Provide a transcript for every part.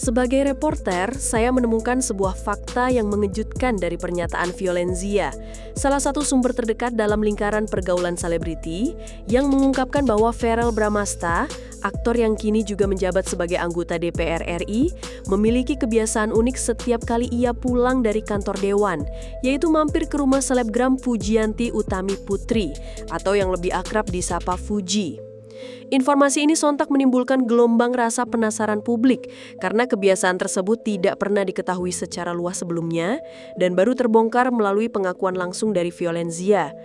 Sebagai reporter, saya menemukan sebuah fakta yang mengejutkan dari pernyataan Violenzia, salah satu sumber terdekat dalam lingkaran pergaulan selebriti, yang mengungkapkan bahwa Verrell Bramasta, aktor yang kini juga menjabat sebagai anggota DPR RI, memiliki kebiasaan unik setiap kali ia pulang dari kantor dewan, yaitu mampir ke rumah selebgram Fujianti Utami Putri, atau yang lebih akrab disapa Fuji. Informasi ini sontak menimbulkan gelombang rasa penasaran publik karena kebiasaan tersebut tidak pernah diketahui secara luas sebelumnya dan baru terbongkar melalui pengakuan langsung dari Violenzia.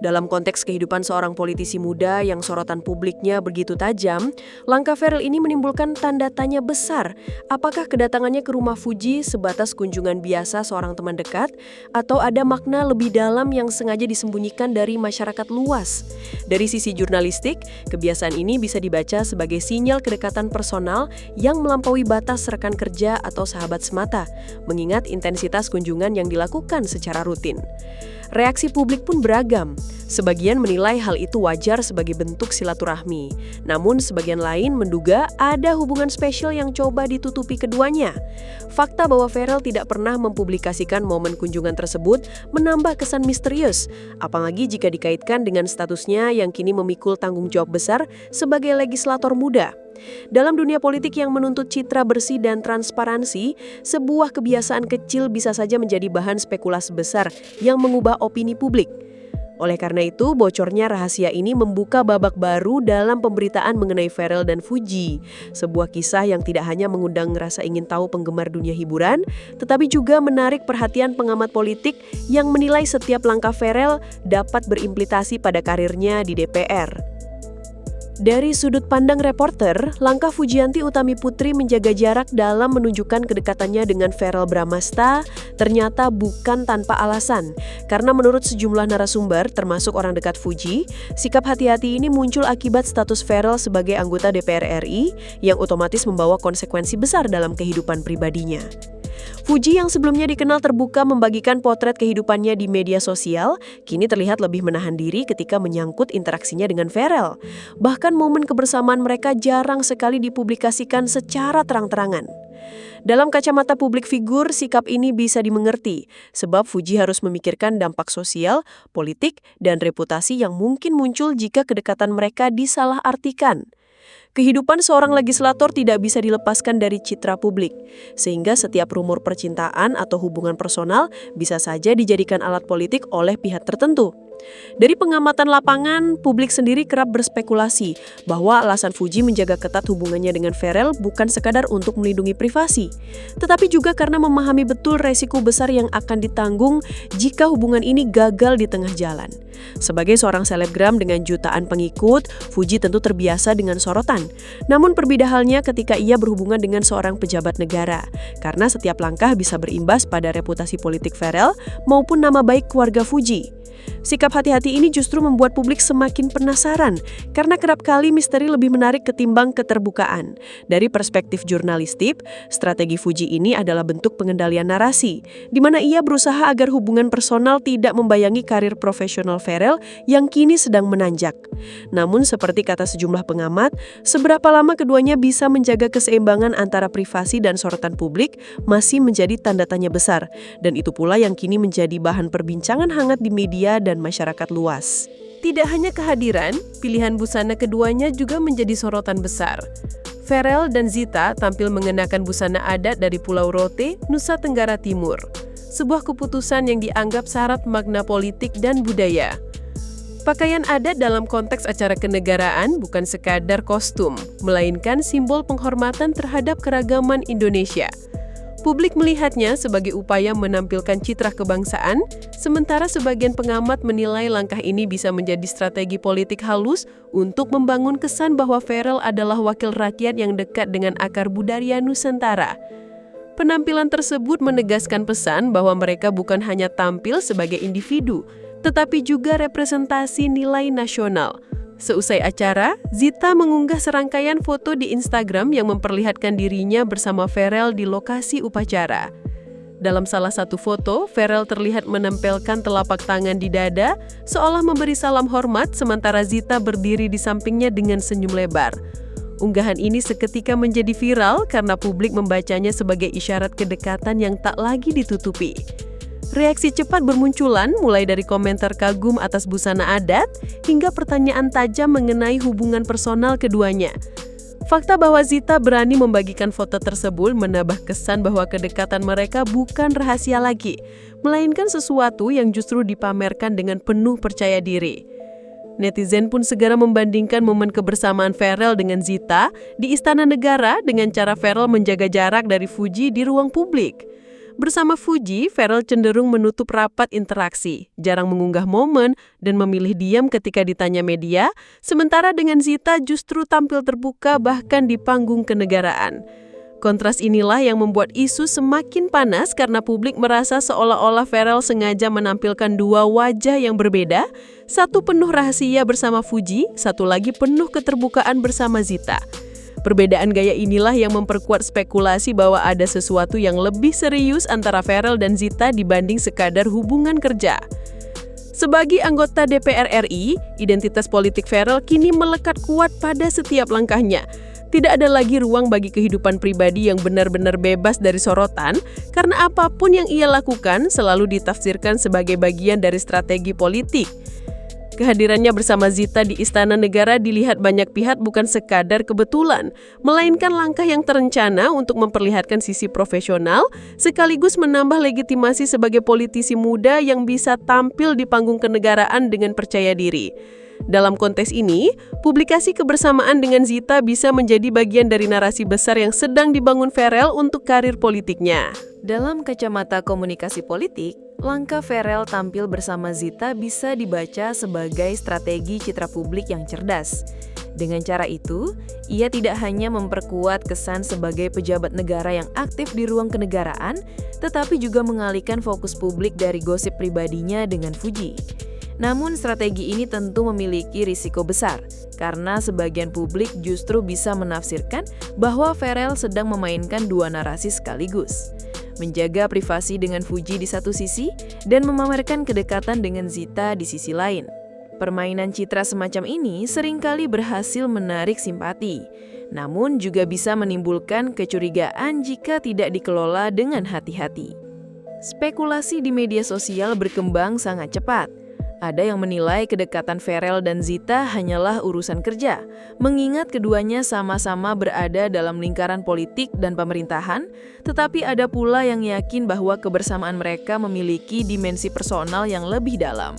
Dalam konteks kehidupan seorang politisi muda yang sorotan publiknya begitu tajam, langkah Verrell ini menimbulkan tanda tanya besar. Apakah kedatangannya ke rumah Fuji sebatas kunjungan biasa seorang teman dekat atau ada makna lebih dalam yang sengaja disembunyikan dari masyarakat luas? Dari sisi jurnalistik, kebiasaan ini bisa dibaca sebagai sinyal kedekatan personal yang melampaui batas rekan kerja atau sahabat semata, mengingat intensitas kunjungan yang dilakukan secara rutin. Reaksi publik pun beragam. Sebagian menilai hal itu wajar sebagai bentuk silaturahmi. Namun sebagian lain menduga ada hubungan spesial yang coba ditutupi keduanya. Fakta bahwa Verrell tidak pernah mempublikasikan momen kunjungan tersebut menambah kesan misterius, apalagi jika dikaitkan dengan statusnya yang kini memikul tanggung jawab besar sebagai legislator muda. Dalam dunia politik yang menuntut citra bersih dan transparansi, sebuah kebiasaan kecil bisa saja menjadi bahan spekulasi besar yang mengubah opini publik. Oleh karena itu, bocornya rahasia ini membuka babak baru dalam pemberitaan mengenai Verrell dan Fuji. Sebuah kisah yang tidak hanya mengundang rasa ingin tahu penggemar dunia hiburan, tetapi juga menarik perhatian pengamat politik yang menilai setiap langkah Verrell dapat berimplikasi pada karirnya di DPR. Dari sudut pandang reporter, langkah Fujianti Utami Putri menjaga jarak dalam menunjukkan kedekatannya dengan Verrell Bramasta ternyata bukan tanpa alasan. Karena menurut sejumlah narasumber, termasuk orang dekat Fuji, sikap hati-hati ini muncul akibat status Verrell sebagai anggota DPR RI yang otomatis membawa konsekuensi besar dalam kehidupan pribadinya. Fuji yang sebelumnya dikenal terbuka membagikan potret kehidupannya di media sosial, kini terlihat lebih menahan diri ketika menyangkut interaksinya dengan Verrell. Bahkan momen kebersamaan mereka jarang sekali dipublikasikan secara terang-terangan. Dalam kacamata publik figur, sikap ini bisa dimengerti, sebab Fuji harus memikirkan dampak sosial, politik, dan reputasi yang mungkin muncul jika kedekatan mereka disalahartikan. Kehidupan seorang legislator tidak bisa dilepaskan dari citra publik, sehingga setiap rumor percintaan atau hubungan personal bisa saja dijadikan alat politik oleh pihak tertentu. Dari pengamatan lapangan, publik sendiri kerap berspekulasi bahwa alasan Fuji menjaga ketat hubungannya dengan Verrell bukan sekadar untuk melindungi privasi, tetapi juga karena memahami betul resiko besar yang akan ditanggung jika hubungan ini gagal di tengah jalan. Sebagai seorang selebgram dengan jutaan pengikut, Fuji tentu terbiasa dengan sorotan. Namun berbeda halnya ketika ia berhubungan dengan seorang pejabat negara, karena setiap langkah bisa berimbas pada reputasi politik Verrell maupun nama baik keluarga Fuji. Sikap hati-hati ini justru membuat publik semakin penasaran karena kerap kali misteri lebih menarik ketimbang keterbukaan. Dari perspektif jurnalistik, strategi Fuji ini adalah bentuk pengendalian narasi, di mana ia berusaha agar hubungan personal tidak membayangi karir profesional Verrell yang kini sedang menanjak. Namun seperti kata sejumlah pengamat, seberapa lama keduanya bisa menjaga keseimbangan antara privasi dan sorotan publik masih menjadi tanda tanya besar, dan itu pula yang kini menjadi bahan perbincangan hangat di media dan masyarakat luas. Tidak hanya kehadiran, pilihan busana keduanya juga menjadi sorotan besar. Verrell dan Zita tampil mengenakan busana adat dari Pulau Rote, Nusa Tenggara Timur. Sebuah keputusan yang dianggap syarat makna politik dan budaya. Pakaian adat dalam konteks acara kenegaraan bukan sekadar kostum, melainkan simbol penghormatan terhadap keragaman Indonesia. Publik melihatnya sebagai upaya menampilkan citra kebangsaan, sementara sebagian pengamat menilai langkah ini bisa menjadi strategi politik halus untuk membangun kesan bahwa Verrell adalah wakil rakyat yang dekat dengan akar budaya Nusantara. Penampilan tersebut menegaskan pesan bahwa mereka bukan hanya tampil sebagai individu, tetapi juga representasi nilai nasional. Seusai acara, Zita mengunggah serangkaian foto di Instagram yang memperlihatkan dirinya bersama Verrell di lokasi upacara. Dalam salah satu foto, Verrell terlihat menempelkan telapak tangan di dada, seolah memberi salam hormat, sementara Zita berdiri di sampingnya dengan senyum lebar. Unggahan ini seketika menjadi viral karena publik membacanya sebagai isyarat kedekatan yang tak lagi ditutupi. Reaksi cepat bermunculan mulai dari komentar kagum atas busana adat hingga pertanyaan tajam mengenai hubungan personal keduanya. Fakta bahwa Zita berani membagikan foto tersebut menambah kesan bahwa kedekatan mereka bukan rahasia lagi, melainkan sesuatu yang justru dipamerkan dengan penuh percaya diri. Netizen pun segera membandingkan momen kebersamaan Pharrell dengan Zita di Istana Negara dengan cara Pharrell menjaga jarak dari Fuji di ruang publik. Bersama Fuji, Pharrell cenderung menutup rapat interaksi, jarang mengunggah momen, dan memilih diam ketika ditanya media, sementara dengan Zita justru tampil terbuka bahkan di panggung kenegaraan. Kontras inilah yang membuat isu semakin panas karena publik merasa seolah-olah Pharrell sengaja menampilkan dua wajah yang berbeda, satu penuh rahasia bersama Fuji, satu lagi penuh keterbukaan bersama Zita. Perbedaan gaya inilah yang memperkuat spekulasi bahwa ada sesuatu yang lebih serius antara Pharrell dan Zita dibanding sekadar hubungan kerja. Sebagai anggota DPR RI, identitas politik Pharrell kini melekat kuat pada setiap langkahnya. Tidak ada lagi ruang bagi kehidupan pribadi yang benar-benar bebas dari sorotan, karena apapun yang ia lakukan selalu ditafsirkan sebagai bagian dari strategi politik. Kehadirannya bersama Zita di Istana Negara dilihat banyak pihak bukan sekadar kebetulan, melainkan langkah yang terencana untuk memperlihatkan sisi profesional, sekaligus menambah legitimasi sebagai politisi muda yang bisa tampil di panggung kenegaraan dengan percaya diri. Dalam konteks ini, publikasi kebersamaan dengan Zita bisa menjadi bagian dari narasi besar yang sedang dibangun Pharrell untuk karir politiknya. Dalam kacamata komunikasi politik, langkah Pharrell tampil bersama Zita bisa dibaca sebagai strategi citra publik yang cerdas. Dengan cara itu, ia tidak hanya memperkuat kesan sebagai pejabat negara yang aktif di ruang kenegaraan, tetapi juga mengalihkan fokus publik dari gosip pribadinya dengan Fuji. Namun strategi ini tentu memiliki risiko besar, karena sebagian publik justru bisa menafsirkan bahwa Pharrell sedang memainkan dua narasi sekaligus. Menjaga privasi dengan Fuji di satu sisi, dan memamerkan kedekatan dengan Zita di sisi lain. Permainan citra semacam ini seringkali berhasil menarik simpati, namun juga bisa menimbulkan kecurigaan jika tidak dikelola dengan hati-hati. Spekulasi di media sosial berkembang sangat cepat. Ada yang menilai kedekatan Pharrell dan Zita hanyalah urusan kerja, mengingat keduanya sama-sama berada dalam lingkaran politik dan pemerintahan, tetapi ada pula yang yakin bahwa kebersamaan mereka memiliki dimensi personal yang lebih dalam.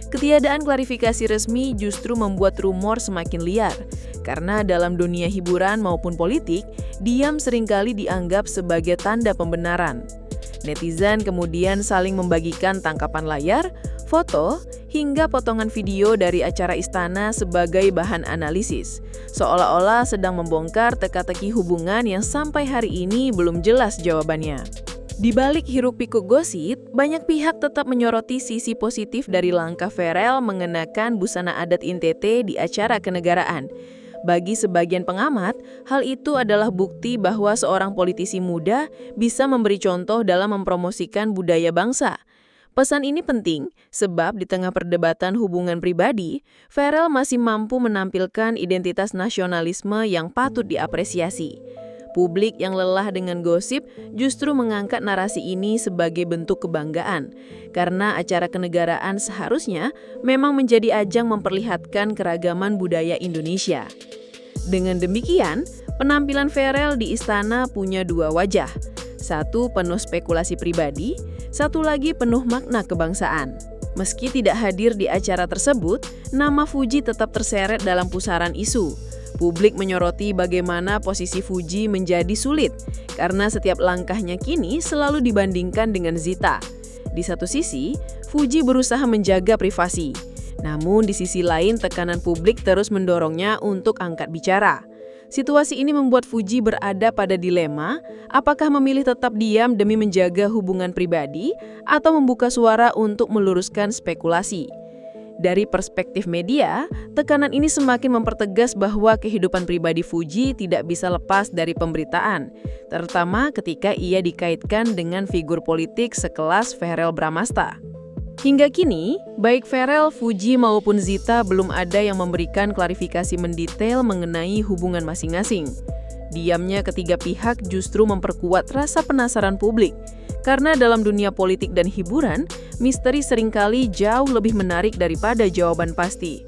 Ketiadaan klarifikasi resmi justru membuat rumor semakin liar, karena dalam dunia hiburan maupun politik, diam seringkali dianggap sebagai tanda pembenaran. Netizen kemudian saling membagikan tangkapan layar, foto, hingga potongan video dari acara istana sebagai bahan analisis, seolah-olah sedang membongkar teka-teki hubungan yang sampai hari ini belum jelas jawabannya. Di balik hiruk-pikuk gosip, banyak pihak tetap menyoroti sisi positif dari langkah Pharrell mengenakan busana adat NTT di acara kenegaraan. Bagi sebagian pengamat, hal itu adalah bukti bahwa seorang politisi muda bisa memberi contoh dalam mempromosikan budaya bangsa. Pesan ini penting, sebab di tengah perdebatan hubungan pribadi, Pharrell masih mampu menampilkan identitas nasionalisme yang patut diapresiasi. Publik yang lelah dengan gosip justru mengangkat narasi ini sebagai bentuk kebanggaan, karena acara kenegaraan seharusnya memang menjadi ajang memperlihatkan keragaman budaya Indonesia. Dengan demikian, penampilan Pharrell di istana punya dua wajah. Satu penuh spekulasi pribadi, satu lagi penuh makna kebangsaan. Meski tidak hadir di acara tersebut, nama Fuji tetap terseret dalam pusaran isu. Publik menyoroti bagaimana posisi Fuji menjadi sulit, karena setiap langkahnya kini selalu dibandingkan dengan Zita. Di satu sisi, Fuji berusaha menjaga privasi. Namun di sisi lain, tekanan publik terus mendorongnya untuk angkat bicara. Situasi ini membuat Fuji berada pada dilema, apakah memilih tetap diam demi menjaga hubungan pribadi atau membuka suara untuk meluruskan spekulasi. Dari perspektif media, tekanan ini semakin mempertegas bahwa kehidupan pribadi Fuji tidak bisa lepas dari pemberitaan, terutama ketika ia dikaitkan dengan figur politik sekelas Pharrell Bramasta. Hingga kini, baik Ferel, Fuji maupun Zita belum ada yang memberikan klarifikasi mendetail mengenai hubungan masing-masing. Diamnya ketiga pihak justru memperkuat rasa penasaran publik, karena dalam dunia politik dan hiburan, misteri seringkali jauh lebih menarik daripada jawaban pasti.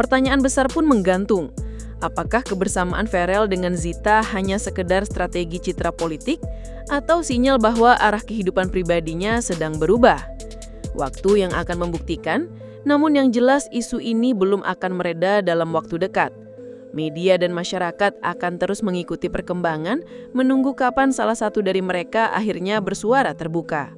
Pertanyaan besar pun menggantung, apakah kebersamaan Ferel dengan Zita hanya sekedar strategi citra politik, atau sinyal bahwa arah kehidupan pribadinya sedang berubah? Waktu yang akan membuktikan, namun yang jelas isu ini belum akan mereda dalam waktu dekat. Media dan masyarakat akan terus mengikuti perkembangan, menunggu kapan salah satu dari mereka akhirnya bersuara terbuka.